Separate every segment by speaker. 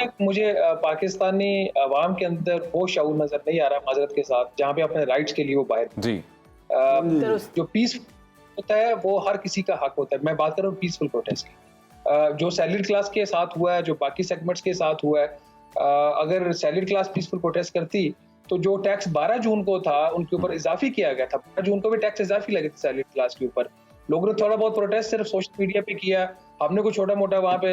Speaker 1: तक मुझे पाकिस्तानी अवाम के अंदर वो शऊर नजर नहीं आ रहा माजरत के साथ, जहाँ पे अपने राइट्स के लिए वो बाहर
Speaker 2: जी।
Speaker 3: दुरुस्त।
Speaker 1: जो पीस होता है वो हर किसी का हक होता है। मैं बात कर रहा हूँ पीसफुल प्रोटेस्ट की। जो सैलरी क्लास के साथ हुआ है, जो बाकी सेगमेंट्स के साथ हुआ है, अगर सैलरी क्लास पीसफुल प्रोटेस्ट करती तो जो टैक्स 12 जून को था उनके ऊपर इजाफी किया गया था, 12 जून को भी टैक्स इजाफी लगे थे सैलरी क्लास के ऊपर। लोगों ने थोड़ा बहुत प्रोटेस्ट सिर्फ सोशल मीडिया पे किया, हमने कुछ छोटा मोटा वहाँ पे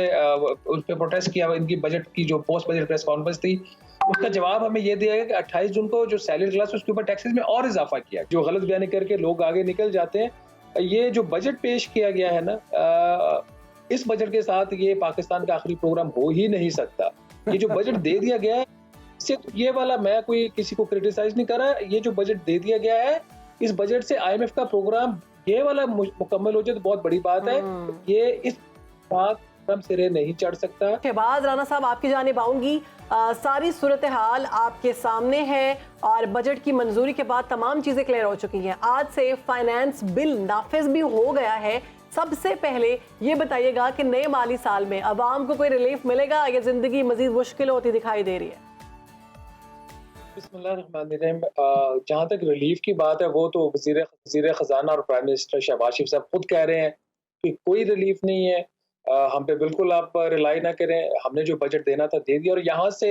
Speaker 1: उस पे प्रोटेस्ट किया। इनकी बजट की जो पोस्ट बजट प्रेस कॉन्फ्रेंस थी उसका जवाब हमें ये दिया गया कि 28 जून को जो सैलरी क्लास है उसके ऊपर टैक्सेस में और इजाफा किया। जो गलत बयानी करके लोग आगे निकल जाते हैं। ये जो बजट पेश किया गया है ना, इस बजट के साथ ये पाकिस्तान का आखिरी प्रोग्राम हो ही नहीं सकता। ये जो बजट दे दिया गया है, इससे ये वाला, मैं कोई किसी को क्रिटिसाइज नहीं कर रहा, ये जो बजट दे दिया गया है, इस बजट से IMF का प्रोग्राम ये वाला मुकम्मल हो जाए तो बहुत बड़ी बात है। ये इस बात हम सिरे नहीं चढ़ सकता।
Speaker 3: शहबाज राना साहब, आपकी जानिब आऊंगी। सारी सूरत हाल आपके सामने है और बजट की मंजूरी के बाद तमाम चीजें क्लियर हो चुकी हैं। आज से फाइनेंस बिल नाफिज भी हो गया है। सबसे पहले ये बताइएगा कि नए माली साल में अवाम को कोई रिलीफ मिलेगा या जिंदगी मजीद मुश्किल होती दिखाई दे रही है?
Speaker 1: बिस्मिल्लाहिर्रहमानिर्रहीम। जहाँ तक रिलीफ की बात है, वो तो वज़ीर ख़ज़ाना और प्राइम मिनिस्टर शहबाज शरीफ साहब खुद कह रहे हैं कि कोई रिलीफ नहीं है। हम पे बिल्कुल आप रिलाई ना करें, हमने जो बजट देना था दे दिया। और यहाँ से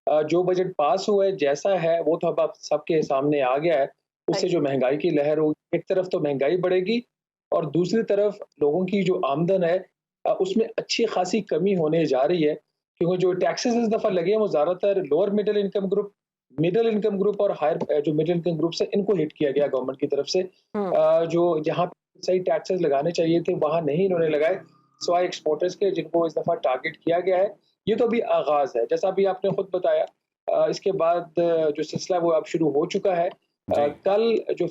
Speaker 1: जो बजट पास हुआ है जैसा है वो तो अब आप सबके सामने आ गया है। उससे जो महंगाई की लहर होगी, एक तरफ तो महंगाई बढ़ेगी और दूसरी तरफ लोगों की जो आमदन है उसमें अच्छी खासी कमी होने जा रही है, क्योंकि जो टैक्सेस इस दफ़ा लगे हैं वो ज़्यादातर लोअर मिडिल इनकम ग्रुप और हायर जो मिडिल इनकम ग्रुप है इनको हिट किया गया गवर्नमेंट की तरफ से। जो जहाँ पे सही टैक्सेस लगाने चाहिए थे वहां नहीं इन्होंने लगाए, सिवाय एक्सपोर्टर्स के जिनको इस दफा टारगेट किया गया है। ये तो अभी आगाज है, जैसा अभी आपने खुद बताया। इसके बाद जो सिलसिला वो अब शुरू हो चुका है। कल जो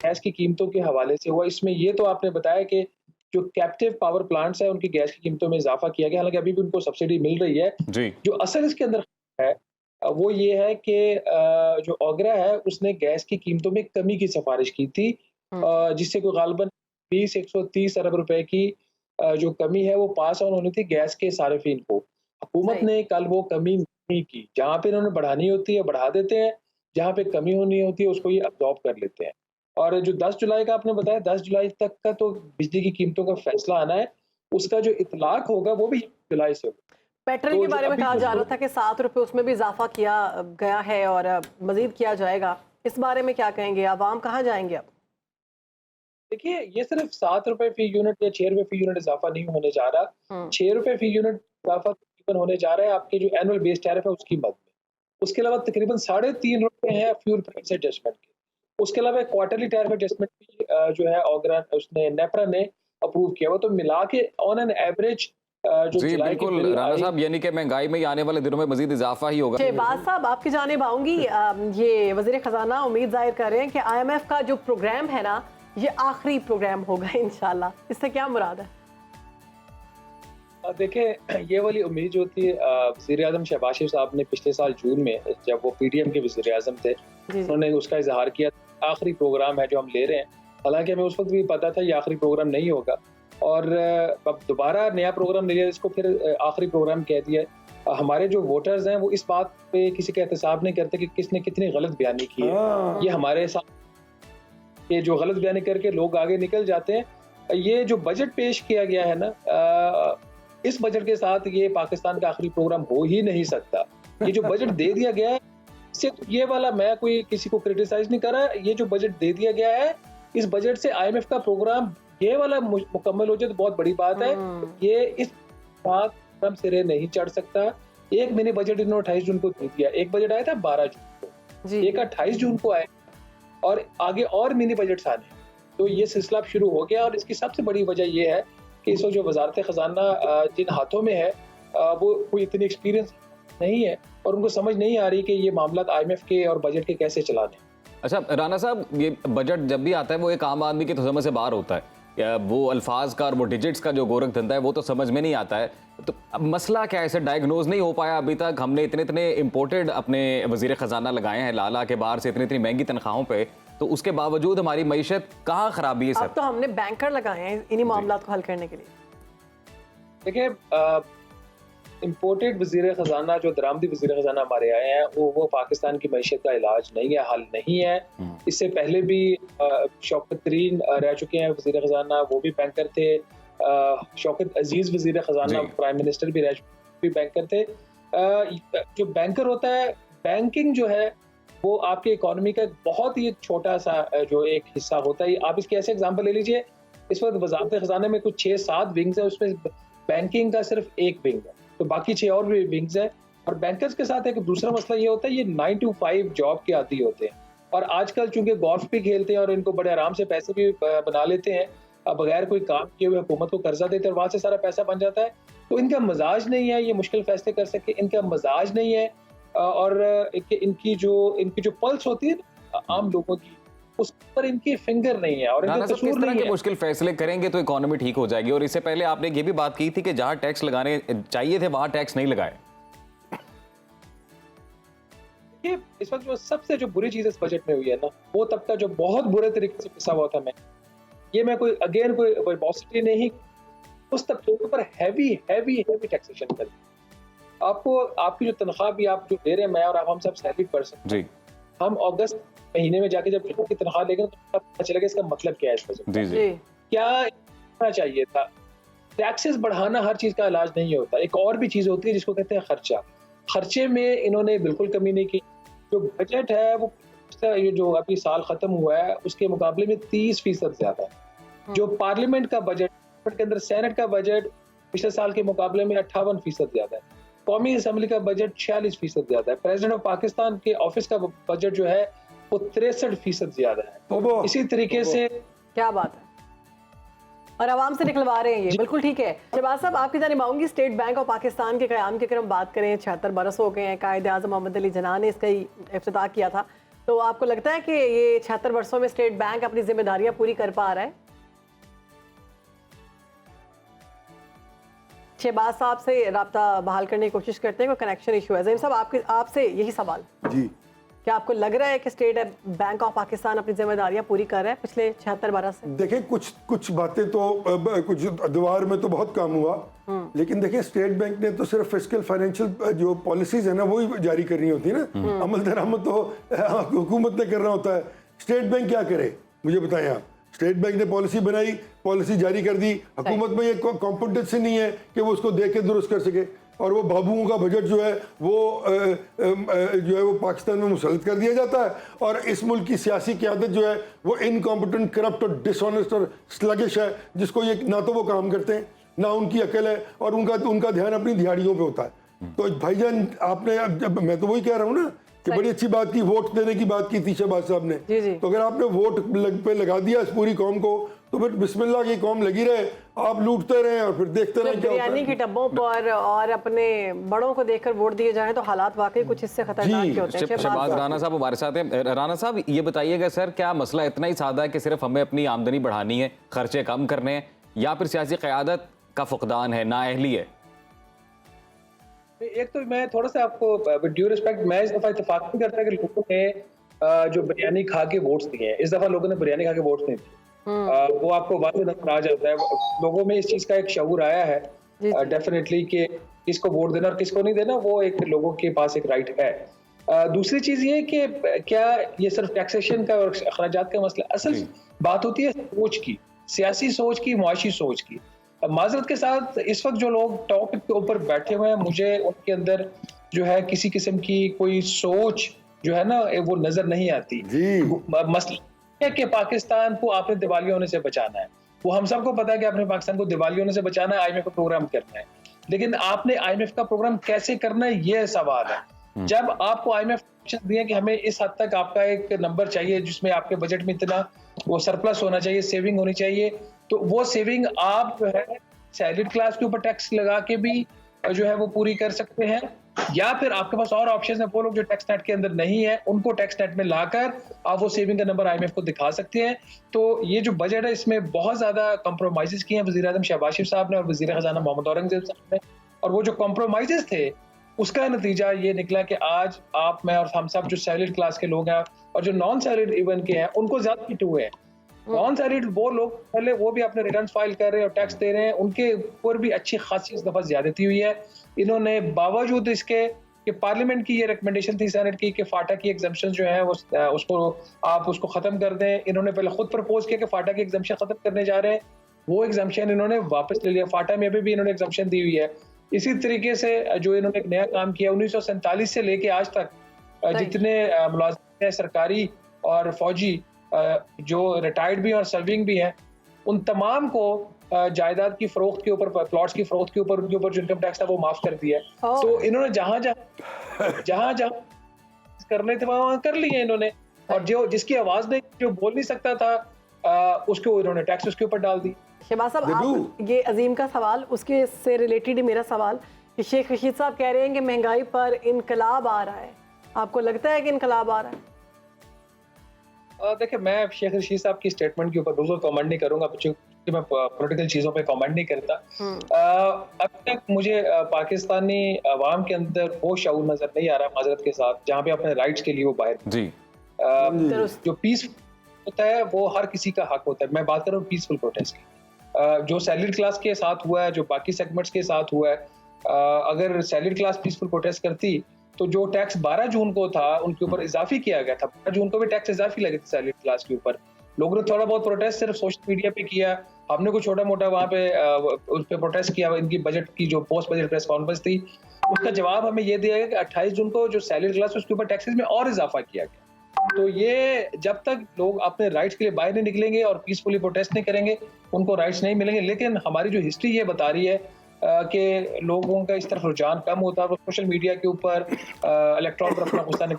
Speaker 1: गैस की कीमतों के हवाले से हुआ, इसमें ये तो आपने बताया कि जो कैप्टिव पावर प्लांट्स है उनकी गैस की कीमतों में इजाफा किया गया, हालांकि अभी भी उनको सब्सिडी मिल रही है। जो असल इसके अंदर है वो ये है कि जो ओगरा है उसने गैस की कीमतों में कमी की सिफारिश की थी, जिससे कोई गालबन 130 अरब रुपए की जो कमी है वो पास ऑन होनी थी गैस के सार्फिन को। हुकूमत ने कल वो कमी नहीं की। जहाँ पे इन्होंने बढ़ानी होती है बढ़ा देते हैं, जहाँ पे कमी होनी होती है उसको ये अब्जॉर्ब कर लेते हैं। और जो 10 जुलाई का आपने बताया, 10 जुलाई तक का तो बिजली की कीमतों का फैसला आना है, उसका जो इतलाक होगा वो भी जुलाई से होगा।
Speaker 3: पेट्रोल
Speaker 1: तो
Speaker 3: के बारे में कहा जा रहा था कि 7 रुपए उसमें भी इजाफा किया गया है और मजीद किया जाएगा। इस बारे में क्या कहेंगे? आवाम कहाँ जाएंगे अब?
Speaker 1: देखिए, ये सिर्फ 7 रुपए फी यूनिट या 6 रुपए फी यूनिट इजाफा नहीं होने जा रहा। 6 रुपए फी यूनिट इजाफा तकरीबन होने जा रहा है आपके जो एनुअल बेस टैरिफ है उसकी मद में। उसके अलावा तकरीबन 3.5 रुपए है फ्यूल प्राइस एडजस्टमेंट के। उसके अलावा क्वार्टरली टैरिफ एडजस्टमेंट भी जो है ओगरा उसने नेपरा ने अप्रूव किया हुआ। तो मिला के ऑन एन एवरेज जो
Speaker 2: जी
Speaker 1: जुलाई के
Speaker 2: बिल्कुल
Speaker 1: बिल
Speaker 2: राना
Speaker 1: आए,
Speaker 2: साहब, यानी कि महंगाई में आने वाले दिनों में मजीद इजाफा ही होगा।
Speaker 3: शहबाज साहब, आपकी जानिब आऊंगी। ये वजीर खजाना उम्मीद जाहिर कर रहे हैं कि IMF का जो प्रोग्राम है ना, ये आखिरी प्रोग्राम होगा इंशाल्लाह। इससे क्या मुराद है?
Speaker 1: देखिए, ये वाली उम्मीद जो थी वज़ीर आज़म शहबाज शरीफ साहब ने पिछले साल जून में, जब वो PDM के वज़ीर आज़म थे, उन्होंने उसका इजहार किया आखिरी प्रोग्राम है जो हम ले रहे हैं। हालांकि हमें उस वक्त भी पता था ये आखिरी प्रोग्राम नहीं होगा, और अब दोबारा नया प्रोग्राम लिया, इसको फिर आखिरी प्रोग्राम कह दिया। हमारे जो वोटर्स हैं वो इस बात पे किसी का एहतसाब नहीं करते कि किसने कितनी गलत बयानी की है। ये हमारे साथ ये जो गलत बयानी करके लोग आगे निकल जाते हैं। ये जो बजट पेश किया गया है ना, इस बजट के साथ ये पाकिस्तान का आखिरी प्रोग्राम हो ही नहीं सकता। ये जो बजट दे दिया गया है, इससे ये वाला, मैं कोई किसी को क्रिटिसाइज नहीं कर रहा, ये जो बजट दे दिया गया है, इस बजट से IMF का प्रोग्राम ये वाला मुकम्मल हो जाए तो बहुत बड़ी बात है। ये इस बात हम सिरे नहीं चढ़ सकता। एक मिनी बजट इन्होंने 28 जून को दे दिया, एक बजट आया था 12 जून को, एक 28 जून को आया, और आगे और मिनी बजट्स आने। तो ये सिलसिला शुरू हो गया, और इसकी सबसे बड़ी वजह ये है कि इस वक्त जो वजारत खजाना जिन हाथों में है वो कोई इतनी एक्सपीरियंस नहीं है, और उनको समझ नहीं आ रही कि ये मामला IMF के और बजट के कैसे चलाने।
Speaker 2: अच्छा राना साहब, ये बजट जब भी आता है वो एक आम आदमी की तो समझ से बाहर होता है। वो अल्फाज का और वो डिजिट्स का जो गोरख धंधा है वो तो समझ में नहीं आता है। तो अब मसला क्या है? इसे डायग्नोज नहीं हो पाया अभी तक। हमने इतने इम्पोर्टेड अपने वजीर खजाना लगाए हैं लाला के बाहर से, इतनी महंगी तनख्वाहों पे, तो उसके बावजूद हमारी मईशत कहाँ खराबी है सर?
Speaker 3: अब तो हमने बैंकर लगाए हैं इन्हीं मामलों को हल करने के लिए।
Speaker 1: देखिए, इम्पोर्टेड वज़ीर ख़ज़ाना, जो दरामदी वज़ीर ख़ज़ाना हमारे आए हैं, वो पाकिस्तान की मईशत का इलाज नहीं है, हल नहीं है। इससे पहले भी शौकत तरीन रह चुके हैं वज़ीर ख़ज़ाना, वो भी बैंकर थे। शौकत अजीज़ वज़ीर ख़ज़ाना प्राइम मिनिस्टर भी रह चुके, भी बैंकर थे। जो बैंकर होता है, बैंकिंग जो है वो आपकी इकोनॉमी का बहुत ही छोटा सा जो एक हिस्सा होता है। आप इसकी ऐसे एग्जांपल ले लीजिए, इस वक्त वज़ारत ख़ज़ाना में कुछ 6-7 विंग्स है, उसमें बैंकिंग का सिर्फ एक विंग है, तो बाकी 6 और भी विंग्स है। और बैंकर्स के साथ एक दूसरा मसला ये होता है, ये 9 to 5 जॉब के आदी होते हैं, और आजकल चूंकि गोल्फ भी खेलते हैं और इनको बड़े आराम से पैसे भी बना लेते हैं, बगैर कोई काम किए हुए हुकूमत को कर्जा देते हैं और वहां से सारा पैसा बन जाता है। तो इनका मजाज नहीं है ये मुश्किल फैसले कर सके, इनका मजाज नहीं है, और इनकी जो पल्स होती है ना आम लोगों की, उस पर इनकी फिंगर नहीं है और इनका कसूर नहीं है।
Speaker 2: मुश्किल फैसले करेंगे तो इकोनॉमी ठीक हो जाएगी। और इससे पहले आपने ये भी बात की थी कि जहां टैक्स लगाने चाहिए थे वहां टैक्स नहीं लगाए।
Speaker 1: ये इस वक्त जो सबसे जो बुरी चीज इस बजट में हुई है ना, वो तबका जो बहुत बुरे तरीके से पिसा हुआ था, मैं कोई बॉसिटी नहीं, उस तबके के ऊपर हैवी टैक्सेशन कर दी। आपको आपकी जो तनख्वाह भी आप जो दे रहे हैं, मैं और आप हम सब सैलरीड पर्सन जी, हम अगस्त महीने में जाके जब की तनख्वाह लेंगे तो पता चलेगा इसका मतलब क्या है इस वजह
Speaker 2: जी जी।
Speaker 1: क्या करना चाहिए था। टैक्सेस बढ़ाना हर चीज का इलाज नहीं होता, एक और भी चीज होती है जिसको कहते हैं खर्चा। खर्चे में इन्होंने बिल्कुल कमी नहीं की। जो बजट है वो जो अभी साल खत्म हुआ है उसके मुकाबले में 30% ज्यादा है। जो पार्लियामेंट का बजट के अंदर सेनेट का बजट पिछले साल के मुकाबले में 58% ज्यादा है। कौमी असेंबली का बजट 46% ज्यादा है। प्रेसिडेंट ऑफ पाकिस्तान के ऑफिस का बजट जो है वो 63% ज्यादा है। इसी तरीके से
Speaker 3: क्या बात है, और आवाम से निकलवा रहे हैं ये, बिल्कुल ठीक है। शहबाज साहब, आपकी जानिब आऊंगी। स्टेट बैंक ऑफ पाकिस्तान के क़याम की अगर हम बात करें, 76 बरस हो गए हैं। कायद आज़म मोहम्मद अली जिन्ना ने इसका इफ्तिताह किया था, तो आपको लगता है कि ये 76 वर्षों में स्टेट बैंक अपनी जिम्मेदारियां पूरी कर पा रहा है? शहबाज साहब से रब्ता बहाल करने की कोशिश करते हैं, कोई कनेक्शन इशू है। ज़हीम साहब, आपसे यही सवाल जी, क्या आपको लग रहा है कि स्टेट बैंक ऑफ पाकिस्तान अपनी जिम्मेदारियां पूरी कर रहा है पिछले 76 बरस से?
Speaker 4: देखिए, कुछ बातें तो कुछ दीवार में तो बहुत काम हुआ, लेकिन देखिए स्टेट बैंक ने तो सिर्फ फिस्कल फाइनेंशियल जो पॉलिसीज है ना वो ही जारी करनी होती है ना, अमल दरामद तो हुकूमत ने करना होता है। स्टेट बैंक क्या करे मुझे बताएं आप। स्टेट बैंक ने पॉलिसी बनाई, पॉलिसी जारी कर दी, हुकूमत में ये कॉम्पिटेंसी नहीं है कि वो उसको देख के दुरुस्त कर सके। और वो बाबुओं का बजट जो है वो पाकिस्तान में मुसल्लत कर दिया जाता है, और इस मुल्क की सियासी क़यादत जो है वो इनकॉम्पिटेंट, करप्ट और डिसऑनेस्ट और स्लगिश है, जिसको ये ना तो वो काम करते हैं ना उनकी अकल है, और उनका ध्यान अपनी दिहाड़ियों पे होता है। तो भाईजान आपने, जब मैं तो वही कह रहा हूँ ना कि बड़ी अच्छी बात की, वोट देने की बात की थी शहबाज साहब ने, तो अगर आपने वोट पे लगा दिया इस पूरी कौम को, तो फिर बिस्मिल्लाह की कौम लगी रहे, आप लूटते रहे और फिर देखते रहे क्या
Speaker 3: बिरयानी के डब्बों पर और अपने बड़ों को देखकर वोट दिए जाए तो हालात वाकई कुछ इससे खतरनाक के होते हैं।
Speaker 2: शहबाज राना साहब हमारे साथ हैं। राना साहब, ये बताइएगा सर, क्या मसला इतना ही सादा है कि सिर्फ हमें अपनी आमदनी बढ़ानी है, खर्चे कम करने हैं, या फिर सियासी क़यादत का फुकदान है, नाअहली है?
Speaker 1: एक तो मैं थोड़ा सा आपको ड्यू रिस्पेक्ट, मैं इस दफा इत्तेफाक नहीं करता कि लोगों ने जो बिरयानी खा के वोट्स दिए हैं, इस दफा लोगों ने बिरयानी खा के वोट्स नहीं दिए। वो आपको वाज़ेह नज़र आ जाता है, लोगों में इस चीज का एक शऊर आया है डेफिनेटली कि किसको वोट देना और किसको नहीं देना, वो एक लोगों के पास एक राइट है। दूसरी चीज ये कि क्या ये सिर्फ टैक्सेशन का और अखराजात का मसला, असल बात होती है सोच की, सियासी सोच की, मुआशी सोच की। माजरत के साथ इस वक्त जो लोग टॉपिक के ऊपर बैठे हुए हैं, मुझे उनके अंदर जो है किसी किस्म की कोई सोच जो है ना वो नजर नहीं आती। मसला है कि पाकिस्तान को आपने दिवालिया होने से बचाना है, वो हम सबको पता है कि आपने पाकिस्तान को दिवालिया होने से बचाना है, IMF का प्रोग्राम करना है, लेकिन आपने IMF का प्रोग्राम कैसे करना है ये सवाल है। जब आपको IMF दिए कि हमें इस हद तक आपका एक नंबर चाहिए जिसमें आपके बजट में इतना वो सरप्लस होना चाहिए, सेविंग होनी चाहिए, तो वो सेविंग आप जो है सैलरीड क्लास के ऊपर टैक्स लगा के भी जो है वो पूरी कर सकते हैं, या फिर आपके पास और ऑप्शन है, वो लोग जो टैक्स नेट के अंदर नहीं है उनको टैक्स नेट में लाकर आप वो सेविंग का नंबर IMF को दिखा सकते हैं। तो ये जो बजट है इसमें बहुत ज्यादा कॉम्प्रोमाइजेस किए हैं वज़ीर आज़म शहबाज शरीफ साहब ने और वज़ीर खजाना मोहम्मद औरंगज़ेब साहब ने, और वो जो कॉम्प्रोमाइजेस थे उसका नतीजा ये निकला कि आज आप, मैं और हम सब जो सैलरीड क्लास के लोग हैं और जो नॉन सैलरीड इवन के हैं उनको ज्यादा हिट हुए हैं। नॉन सैलरीड वो लोग पहले वो भी अपने रिटर्न फाइल कर रहे हैं और टैक्स दे रहे हैं, उनके ऊपर भी अच्छी खासी इस दफा ज्यादती हुई है। इन्होंने बावजूद इसके कि पार्लियामेंट की ये रिकमेंडेशन थी सेनेट की कि फाटा की एग्जाम्पशन जो है उसको आप उसको ख़त्म कर दें, इन्होंने पहले खुद प्रपोज किया कि फाटा की एग्जाम्पशन ख़त्म करने जा रहे हैं, वो एग्जाम्पशन इन्होंने वापस ले लिया। फाटा में अभी भी इन्होंने एग्जाम्पशन दी हुई है। इसी तरीके से जो इन्होंने एक नया काम किया 1947 से लेके आज तक जितने मुलाजिम हैं सरकारी और फौजी जो रिटायर्ड भी हैं और सर्विंग भी हैं, उन तमाम को जायदाद की फरोख्त के ऊपर, प्लॉट्स की फरोख्त के ऊपर, उनके ऊपर जो इनकम टैक्स था वो माफ कर दिया है। तो इन्होंने जहां करने थे वहां कर लिए इन्होंने, और जो जिसकी आवाज नहीं, जो बोल नहीं सकता था, उसको इन्होंने टैक्स उसके ऊपर डाल दी।
Speaker 3: शहबाज साहब, आप ये अजीम का सवाल, उसके से रिलेटेड ही मेरा सवाल कि शेख रशीद साहब कह रहे हैं कि महंगाई पर इनकलाब आ रहा है, आपको लगता है कि इनकलाब आ रहा है?
Speaker 1: देखिए, मैं शेख रशीद साहब की स्टेटमेंट के ऊपर बिल्कुल कमेंट नहीं करूंगा, क्योंकि मैं पॉलिटिकल चीज़ों पे कमेंट नहीं करता। अब तक मुझे पाकिस्तानी अवाम के अंदर वो शऊर नजर नहीं आ रहा, माजरत के साथ, जहाँ पे अपने राइट्स के लिए वो बाहर
Speaker 2: जी
Speaker 1: जो पीस होता है वो हर किसी का हक होता है। मैं बात कर रहा हूँ पीसफुल प्रोटेस्ट की। जो सैलरी क्लास के साथ हुआ है, जो बाकी सेगमेंट्स के साथ हुआ है, अगर सैलरी क्लास पीसफुल प्रोटेस्ट करती तो जो टैक्स 12 जून को था उनके ऊपर इजाफी किया गया था, 12 जून को भी टैक्स इजाफी लगे थे सैलरी क्लास के ऊपर। लोगों ने थोड़ा बहुत प्रोटेस्ट सिर्फ सोशल मीडिया पे किया, हमने कुछ छोटा मोटा वहाँ पे उस पर प्रोटेस्ट किया। इनकी बजट की जो पोस्ट बजट प्रेस कॉन्फ्रेंस थी, उसका जवाब हमें ये दिया गया कि 28 जून को जो सैलरी क्लास उसके ऊपर टैक्सेस में और इजाफा किया गया। तो ये जब तक लोग अपने राइट्स के लिए बाहर नहीं निकलेंगे और पीसफुली प्रोटेस्ट नहीं करेंगे, उनको राइट्स नहीं मिलेंगे। लेकिन हमारी जो हिस्ट्री ये बता रही है कि लोगों का इस तरफ रुझान कम होता है, सोशल मीडिया के ऊपर इलेक्ट्रॉन पर अपना गुस्सा
Speaker 3: नहीं